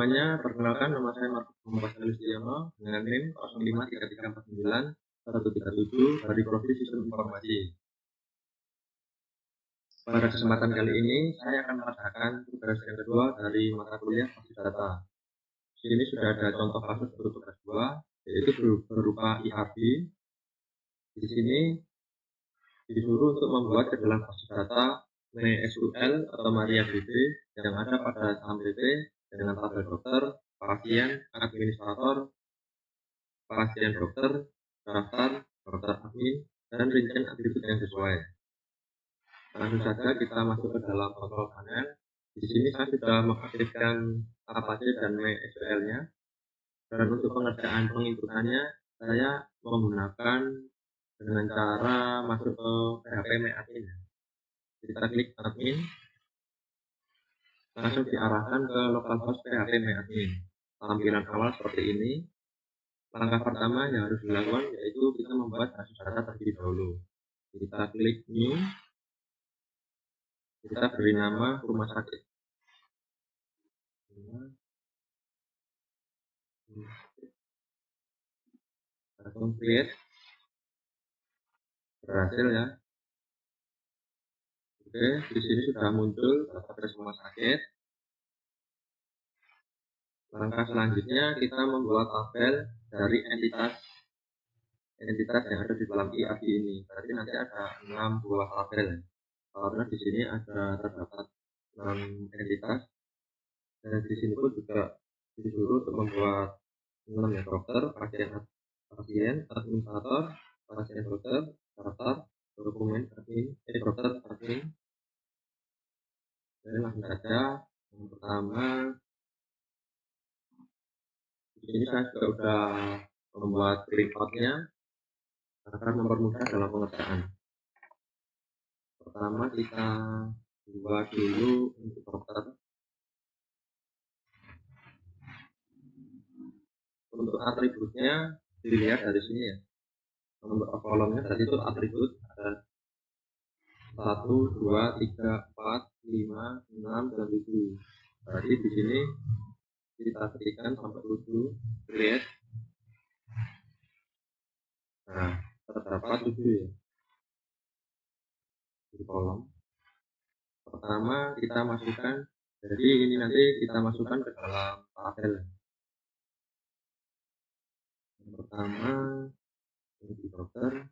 semuanya, perkenalkan nama saya Markus Muhammad Listiono dengan NIM 053349 dari Prodi Sistem Informasi. Pada kesempatan kali ini, saya akan mengerjakan tugas yang kedua dari mata kuliah Basis Data. Di sini sudah ada contoh kasus untuk tugas 2, yaitu berupa IRB. Di sini disuruh untuk membuat kedelan basis data MySQL atau MariaDB yang ada pada saham PP dengan tabel dokter, pasien, administrator, pasien dokter, daftar, dokter admin, dan rincian atribut yang sesuai. Langsung saja kita masuk ke dalam kontrol panel. Di sini saya sudah mengaktifkan Apache dan MySQL-nya. Dan untuk pengerjaan penginputannya, saya menggunakan dengan cara masuk ke PHP MyAdmin. Kita klik admin, langsung diarahkan ke localhost PHP MyAdmin. Tampilan awal seperti ini. Langkah pertama yang harus dilakukan yaitu kita membuat basis data terlebih dahulu. Kita klik new, kita beri nama rumah sakit. Langsung create, berhasil ya. Oke, di sini sudah muncul database rumah sakit. Langkah selanjutnya kita membuat tabel dari entitas yang ada di dalam IRB ini. Berarti nanti ada 6 buah tabel. Karena di sini ada terdapat 6 entitas. Dan di sini pun juga disuruh untuk membuat 6 ya, dokter, pasien, administrator, pasien dokter, daftar, dokumen admin, dokter admin. Jadi langsung saja. Yang pertama, di sini saya juga sudah membuat printouts-nya agar mempermudah dalam pengerjaan. Pertama kita buat dulu untuk dokter. Untuk atributnya dilihat dari sini ya. Nomor kolomnya tadi itu atribut ada 1, 2, 3, 4, 5, 6, dan 7. Berarti di sini kita ketikkan sampai 7, create. Nah, terdapat 7 ya di kolom. Pertama kita masukkan, jadi ini nanti kita masukkan ke dalam tabel. Yang pertama ini dokter.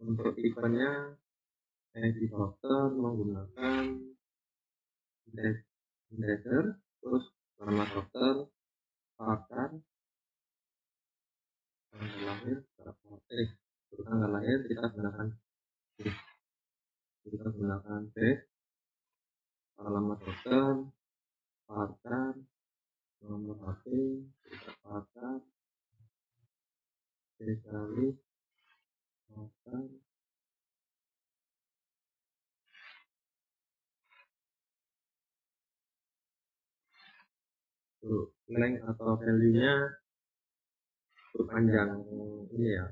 Untuk tipenya di dokter menggunakan integer, terus nama dokter, pakar, tanggal lahir kita gunakan base, alamat dokter, pakar, nomor HP, pakar, spesialis, pakar, length atau value-nya panjang ini ya,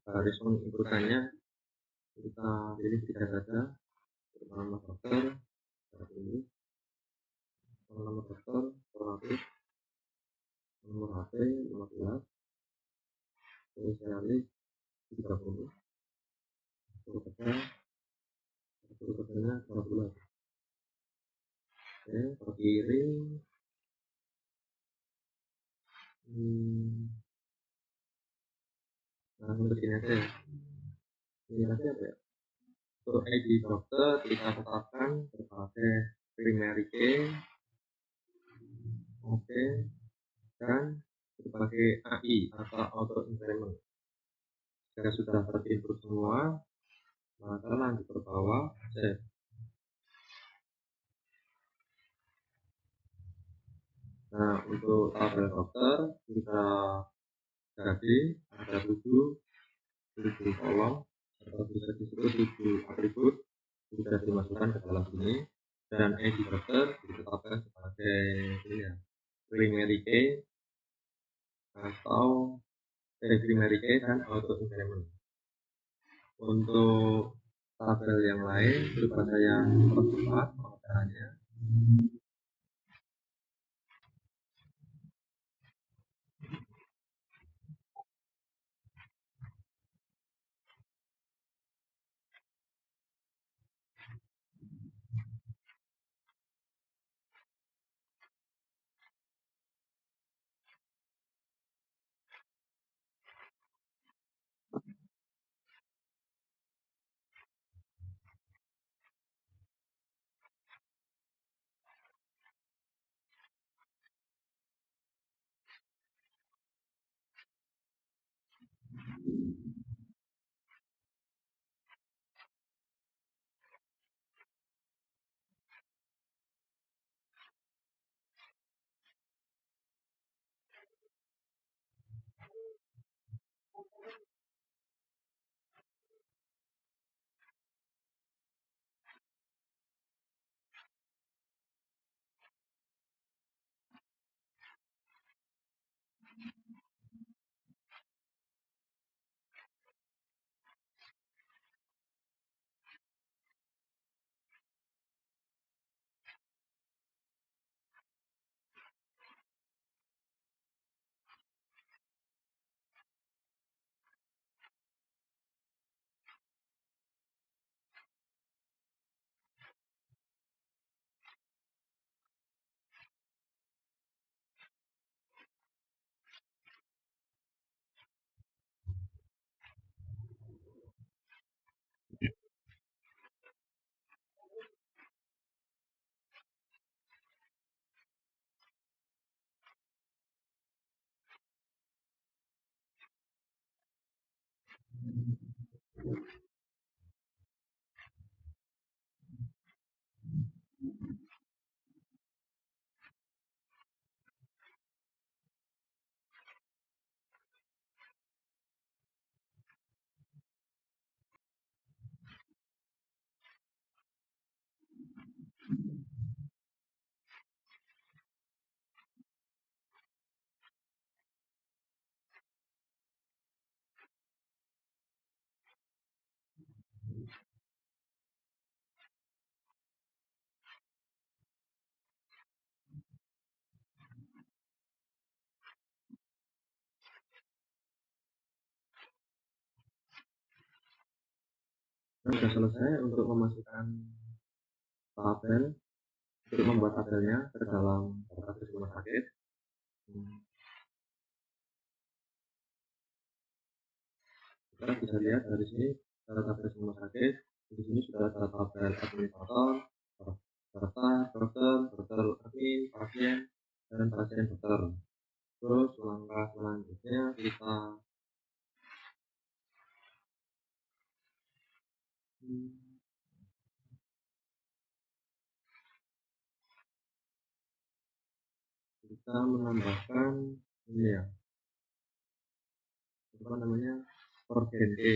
garis penginputannya kita pilih 3 saja. Nama dokter ini, nama dokter, nomor HP 15, spesialis 30, kerjanya 12. Oke, terkirim. Langsung ke sini aja ya. Ini aja apa ya? Untuk ID dokter kita tetapkan sebagai primary key, oke, dan berbagai AI atau auto increment. Jika sudah terinput semua, maka lanjut ke bawah, save. Nah, untuk tabel dokter kita jadi ada 7 kolom atau bisa disebut 7 atribut sudah dimasukkan ke dalam sini, dan ID dokter ditetapkan sebagai ini ya, primary key atau primary key dan auto increment. Untuk tabel yang lain coba saya percepat pengerjaannya. Sudah selesai untuk memasukkan tabel, untuk membuat tabelnya ke dalam database rumah sakit. Kita bisa lihat dari sini database rumah sakit. Di sini sudah ada tabel administrator, serta dokter admin, pasien, dan pasien dokter. Terus langkah selanjutnya kita menambahkan ini ya, apa namanya,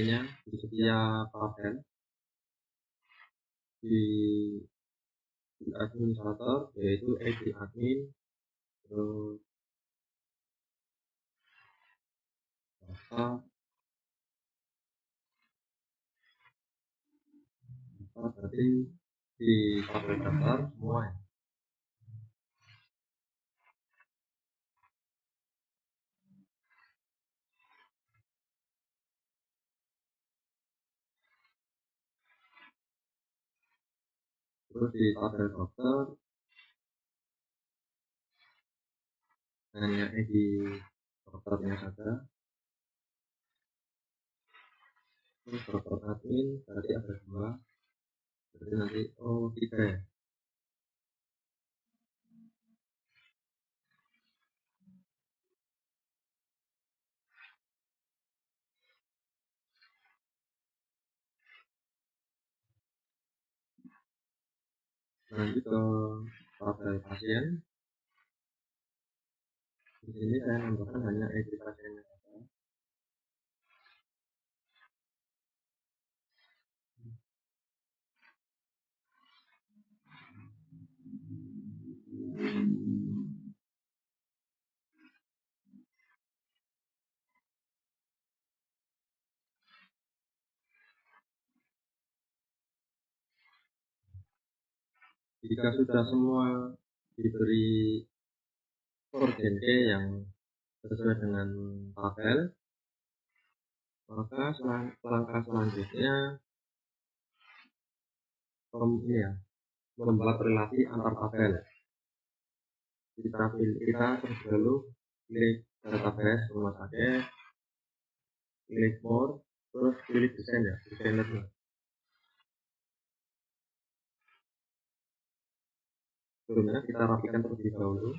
nya di setiap tabel di administrator, yaitu ID admin, terus data berarti di tabel dasar semua ya. Terus di tabel dokter hanya ID dokternya saja. Terus dokter admin berarti ada 2, berarti nanti 3 ya. Lanjut ke tabel pasien. Di sini saya nambahkan hanya ID pasiennya saja. Jika sudah semua diberi urgen yang sesuai dengan tabel, maka langkah selanjutnya membuat relasi antar tabel. Kita terus dulu klik database rumah sakit, klik more, terus pilih desain ya, desainernya. Sebelumnya kita rapikan terlebih dahulu.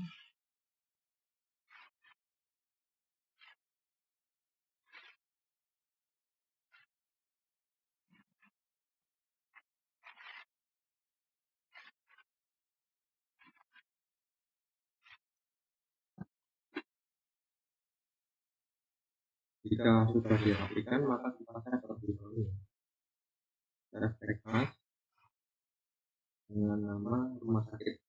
Jika sudah dirapikan, maka kita save terlebih dahulu. Save breakfast dengan nama rumah sakit.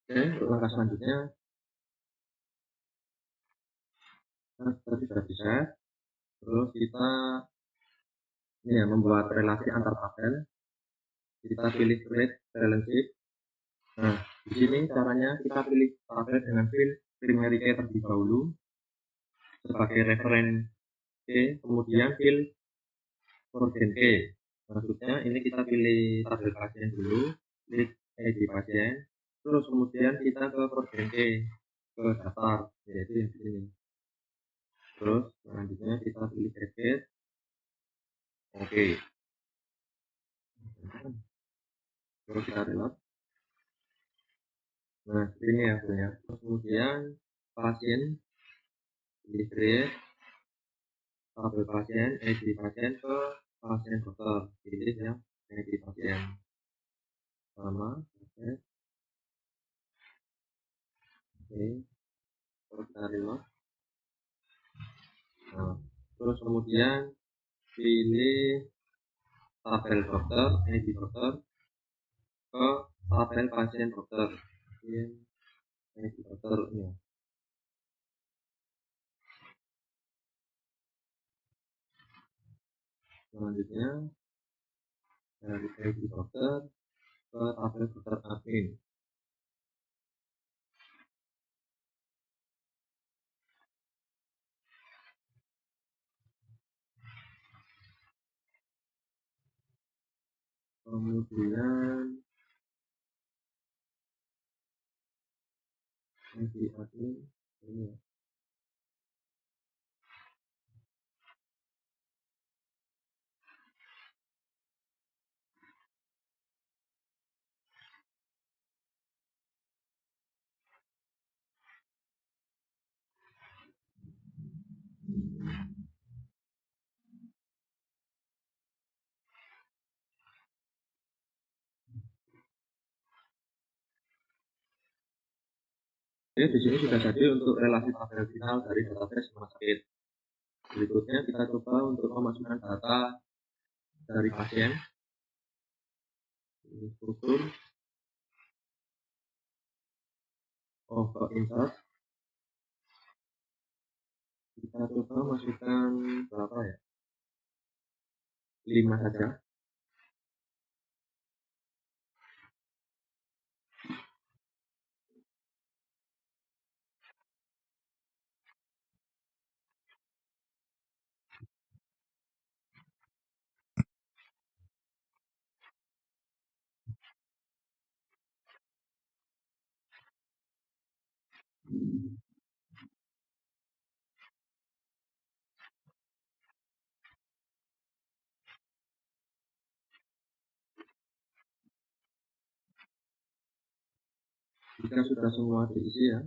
Oke, untuk langkah selanjutnya tadi sudah bisa. Terus kita membuat relasi antar tabel. Kita pilih create relationship. Nah, di sini caranya kita pilih tabel dengan field primary key terlebih dahulu sebagai referensi, kemudian field urgen key. Maksudnya ini kita pilih tabel pasien dulu, klik ID pasien, terus kemudian kita ke urgen key, ke daftar, yaitu yang di sini. Terus selanjutnya kita pilih edit. Oke. Terus kita reload. Nah, ini hasilnya. Terus kemudian pasien pilih create, tabel pasien, ID pasien ke pasien dokter. Pilih yang ID pasien. Sama, oke. Oke. Terus kita reload. Nah, terus kemudian pilih tabel dokter, ID dokter ke tabel pasien dokter. Pilih ID dokter ini. Selanjutnya dari ID dokter ke tabel dokter admin. Kemudian ID admin ini ya. Jadi di sini sudah jadi untuk relasi tabel final dari database rumah sakit. Berikutnya kita coba untuk memasukkan data dari pasien. Ini struktur. Ke insert. Kita coba masukkan berapa ya? 5 saja. Jika sudah semua diisi ya,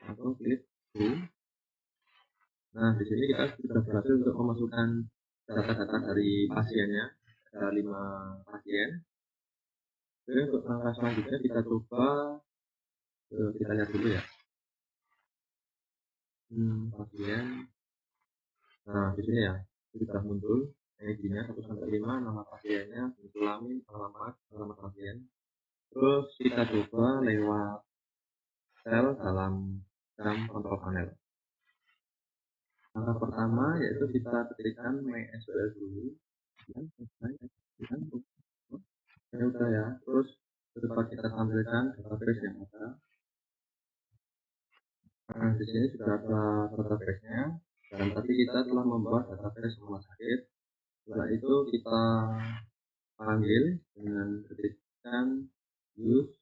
atau klik go. Nah, di sini kita sudah berhasil untuk memasukkan data-data dari pasiennya. Ada 5 pasien. Oke, untuk langkah selanjutnya kita coba kita lihat dulu ya. Pasien. Nah, di sini ya sudah muncul ID-nya 1 sampai 5, nama pasiennya, kelamin, alamat pasien. Terus kita coba lewat sel dalam kontrol panel. Langkah pertama yaitu kita ketikkan MySQL dulu. Ya udah ya. Terus coba kita tampilkan database yang ada. Nah, di sini sudah ada database-nya. Dan tadi kita telah membuat database rumah sakit. Setelah itu kita panggil dengan ketikkan use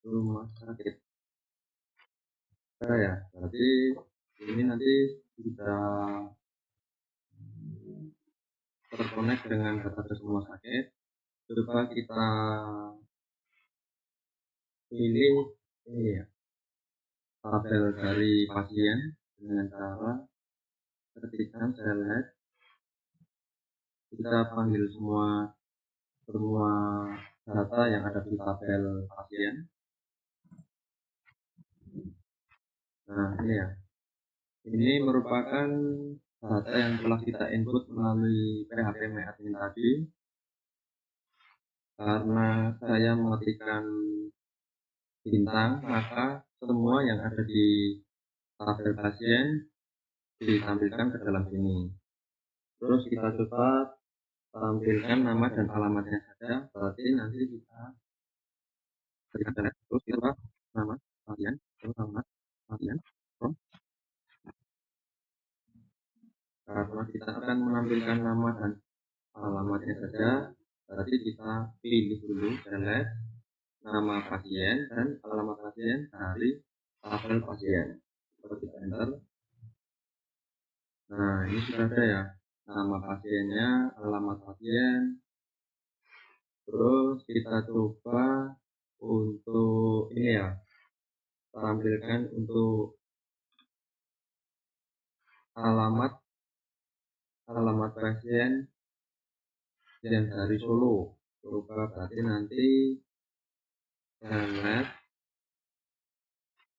rumah sakit. Nah, ya, berarti ini nanti sudah terkonek dengan database rumah sakit. Coba kita pilih ini ya, tabel dari pasien dengan cara ketikkan select. Kita panggil semua data yang ada di tabel pasien. Nah, ini ya. Ini merupakan data yang telah kita input melalui PHP MyAdmin tadi. Karena saya mengetikkan bintang, maka semua yang ada di tabel pasien ditampilkan ke dalam sini. Terus kita coba tampilkan nama dan alamatnya saja. Berarti nanti kita berikan terus kita nama pasien, terus alamat pasien. Karena kita akan menampilkan nama dan alamatnya saja, berarti kita pilih dulu select nama pasien dan alamat pasien dari tabel pasien. Kita enter. Nah, ini sudah ada ya, nama pasiennya, alamat pasien. Terus kita coba untuk ini ya, tampilkan untuk alamat pasien yang dari Solo. Coba berarti nanti select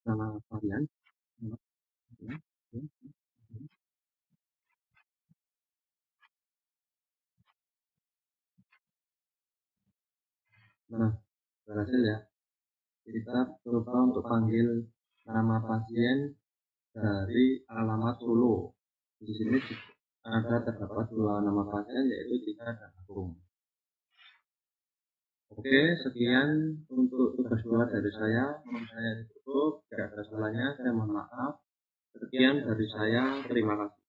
nama pasien. Nah, berhasil ya. Kita coba untuk panggil nama pasien dari alamat Solo. Di sini ada terdapat 2 nama pasien, yaitu Tika dan Agung. Oke, sekian untuk tugas 2 dari saya. Menurut saya cukup, tidak ada salahnya, saya mohon maaf. Sekian dari saya, terima kasih.